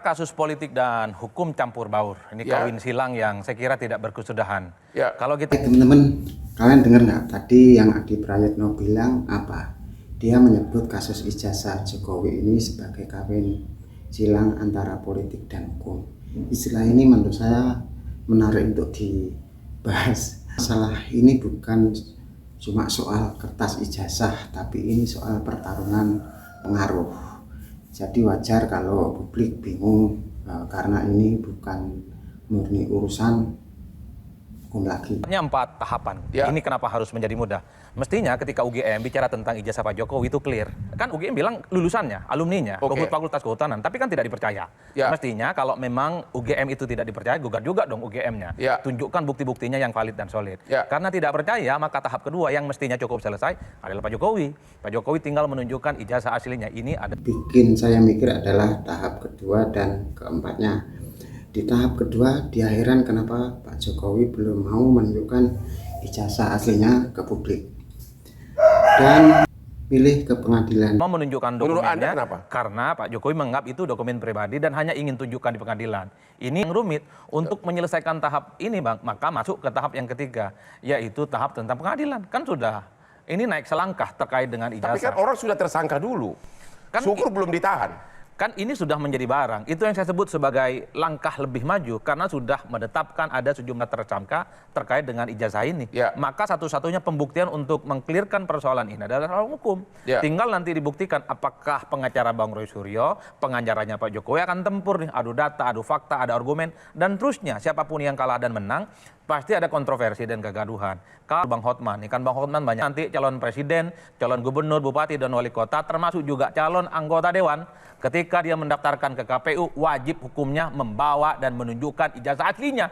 Kasus politik dan hukum campur baur. Ini kawin silang yang saya kira tidak berkesudahan. Kalau kita teman-teman, kalian dengar nggak tadi yang Adi Prayitno bilang apa? Dia menyebut kasus ijazah Jokowi ini sebagai kawin silang antara politik dan hukum. Istilah ini menurut saya menarik untuk dibahas. Masalah ini bukan cuma soal kertas ijazah, tapi ini soal pertarungan pengaruh. Jadi wajar kalau publik bingung karena ini bukan murni urusan hukum lagi. 4 tahapan. Ini kenapa harus menjadi mudah? Mestinya ketika UGM bicara tentang ijazah Pak Jokowi itu clear. Kan UGM bilang lulusannya, alumninya, Fakultas Kehutanan, tapi kan tidak dipercaya. Mestinya kalau memang UGM itu tidak dipercaya, gugat juga dong UGM-nya. Tunjukkan bukti-buktinya yang valid dan solid. Karena tidak percaya, maka tahap kedua yang mestinya cukup selesai adalah Pak Jokowi. Pak Jokowi tinggal menunjukkan ijazah aslinya. Ini ada. Bikin saya mikir adalah tahap kedua dan keempatnya. Di tahap kedua, dia heran kenapa Pak Jokowi belum mau menunjukkan ijazah aslinya ke publik dan pilih ke pengadilan. Mau menunjukkan dokumennya karena Pak Jokowi menganggap itu dokumen pribadi dan hanya ingin tunjukkan di pengadilan. Ini yang rumit. Untuk menyelesaikan tahap ini, Bang, maka masuk ke tahap yang ketiga, yaitu tahap tentang pengadilan. Kan sudah, ini naik selangkah terkait dengan ijazah. Tapi kan orang sudah tersangka dulu, kan syukur belum ditahan. Kan ini sudah menjadi barang. Itu yang saya sebut sebagai langkah lebih maju karena sudah menetapkan ada sejumlah tersangka terkait dengan ijazah ini. Maka satu-satunya pembuktian untuk mengklirkan persoalan ini adalah soal hukum. Tinggal nanti dibuktikan apakah pengacara Bang Roy Suryo, pengacaranya Pak Jokowi akan tempur nih, adu data, adu fakta, ada argumen dan terusnya. Siapapun yang kalah dan menang pasti ada kontroversi dan kegaduhan. Kalau Bang Hotman, kan Bang Hotman banyak nanti calon presiden, calon gubernur, bupati dan wali kota, termasuk juga calon anggota dewan. Ketika dia mendaftarkan ke KPU, wajib hukumnya membawa dan menunjukkan ijazah aslinya.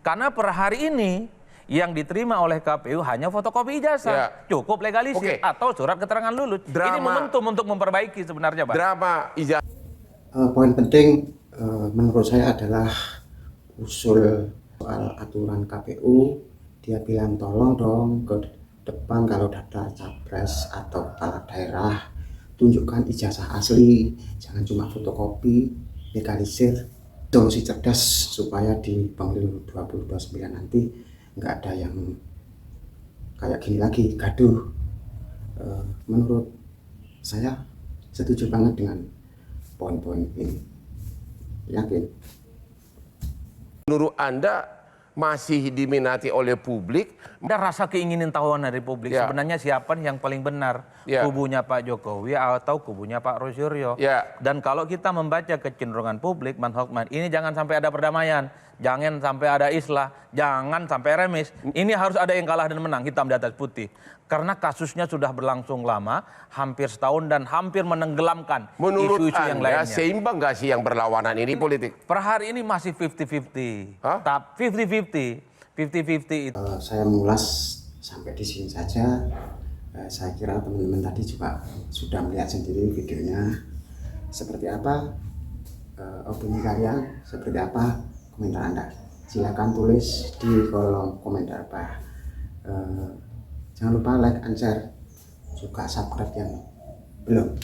Karena per hari ini yang diterima oleh KPU hanya fotokopi ijazah, cukup legalisir atau surat keterangan lulus. Ini momentum untuk memperbaiki sebenarnya, Pak. Drama ijazah. Poin penting menurut saya adalah usul soal aturan KPU. Dia bilang tolong dong ke depan kalau daftar capres atau kepala daerah, tunjukkan ijazah asli, jangan cuma fotokopi, legalisir. Solusi cerdas supaya di pemilu 2029 nanti nggak ada yang kayak gini lagi, gaduh. Menurut saya setuju banget dengan poin-poin ini. Yakin. Menurut Anda masih diminati oleh publik? Ada rasa keinginan tahuan dari publik. Sebenarnya siapa yang paling benar? Kubunya Pak Jokowi atau kubunya Pak Roy Suryo? Dan kalau kita membaca kecenderungan publik, Bang Hotman, ini jangan sampai ada perdamaian. Jangan sampai ada islah, jangan sampai remis. Ini harus ada yang kalah dan menang, hitam di atas putih. Karena kasusnya sudah berlangsung lama, hampir setahun dan hampir menenggelamkan isu-isu yang lainnya. Seimbang nggak sih yang berlawanan ini politik? Per hari ini masih 50-50. 50-50. 50-50 itu. Saya mengulas sampai di sini saja. Saya kira teman-teman tadi juga sudah melihat sendiri videonya. Seperti apa opini kalian, seperti apa komentar Anda. Silakan tulis di kolom komentar Pak. Jangan lupa like and share, juga subscribe yang belum.